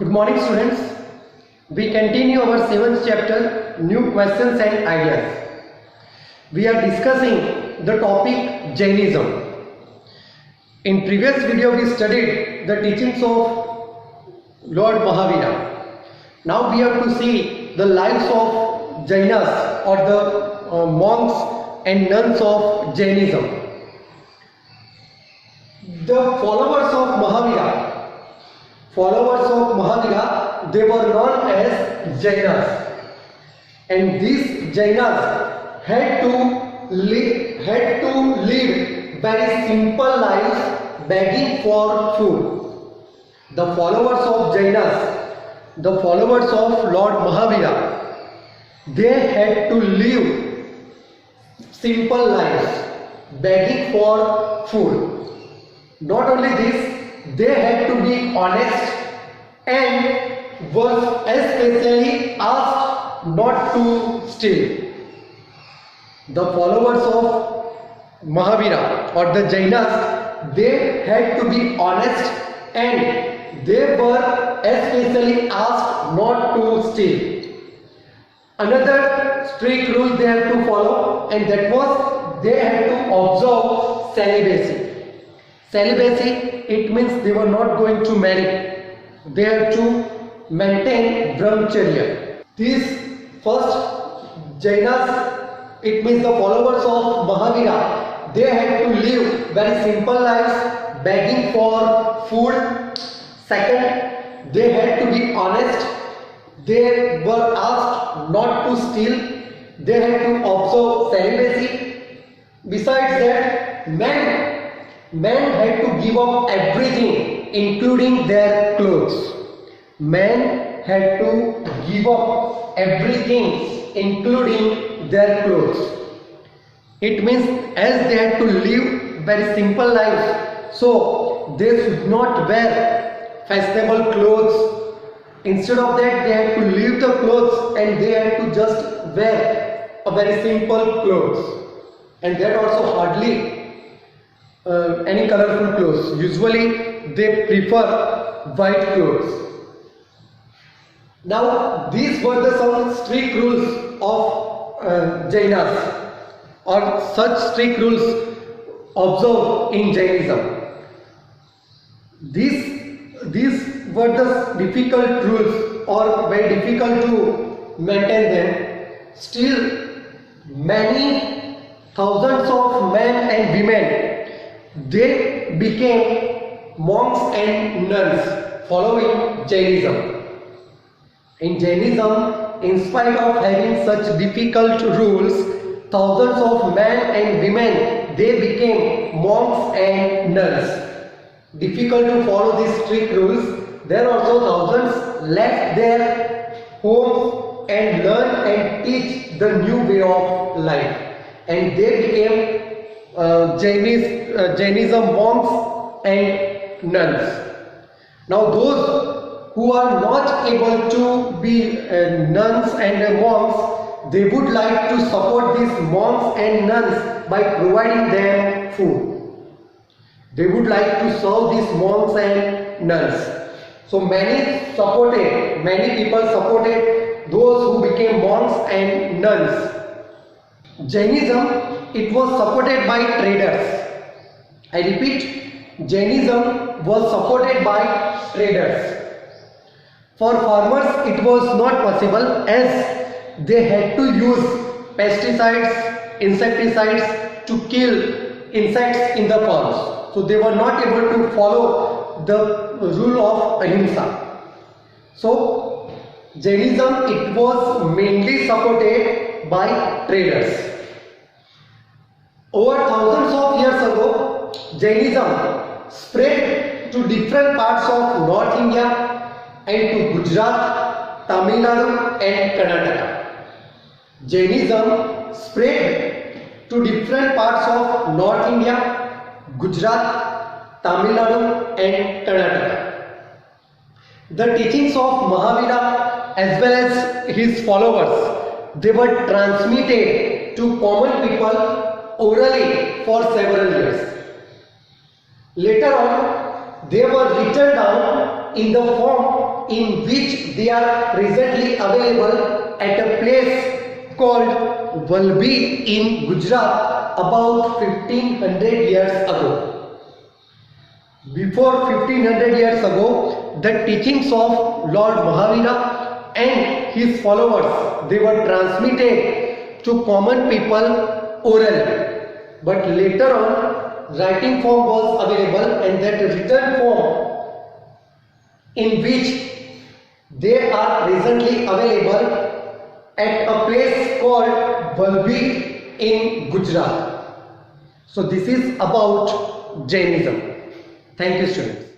Good morning, students. We continue our 7th chapter, New Questions and Ideas. We are discussing the topic Jainism. In previous video, we studied the teachings of Lord Mahavira. Now we have to see the lives of Jainas or the monks and nuns of Jainism. The followers of Mahavira, they were known as Jainas, and these Jainas had to lead very simple lives, begging for food. The followers of Jainas, the followers of Lord Mahavira, they had to live simple lives, begging for food. Not only this, they had to be honest and was especially asked not to steal. The followers of Mahavira or the Jainas, they had to be honest and they were especially asked not to steal. Another strict rule they had to follow, and that was they had to observe celibacy. Celibacy, it means they were not going to marry. They had to maintain brahmacharya. These first Jainas, it means the followers of Mahavira, they had to live very simple lives, begging for food. Second, they had to be honest. They were asked not to steal. They had to observe celibacy. Besides that, men had to give up everything, including their clothes. Men had to give up everything, including their clothes. It means as they had to live very simple lives, so they should not wear fashionable clothes. Instead of that, they had to leave the clothes and they had to just wear a very simple clothes, and that also hardly any colorful clothes. Usually they prefer white clothes. Now these were the some strict rules of Jainas, or such strict rules observed in Jainism. These were the difficult rules, or very difficult to maintain them. Still, many thousands of men and women, they became monks and nuns following Jainism. In Jainism, in spite of having such difficult rules, thousands of men and women, they became monks and nuns. Difficult to follow these strict rules. There also thousands left their homes and learn and teach the new way of life, and they became Jainism monks and nuns. Now those who are not able to be nuns and monks, they would like to support these monks and nuns by providing them food. They would like to serve these monks and nuns. So many people supported those who became monks and nuns. Jainism, it was supported by traders. I repeat, Jainism was supported by traders. For farmers, it was not possible as they had to use pesticides, insecticides to kill insects in the farms. So they were not able to follow the rule of ahimsa. So Jainism, it was mainly supported by traders. Over thousands of years ago, Jainism spread to different parts of North India and to Gujarat, Tamil Nadu and Karnataka. Jainism spread to different parts of North India, Gujarat, Tamil Nadu and Karnataka. The teachings of Mahavira as well as his followers, they were transmitted to common people orally for several years. Later on, they were written down in the form in which they are presently available at a place called Valbhi in Gujarat about 1500 years ago. Before 1500 years ago, the teachings of Lord Mahavira and his followers, they were transmitted to common people orally. But later on, writing form was available, and that written form in which they are presently available at a place called Valbhi in Gujarat. So this is about Jainism. Thank you, students.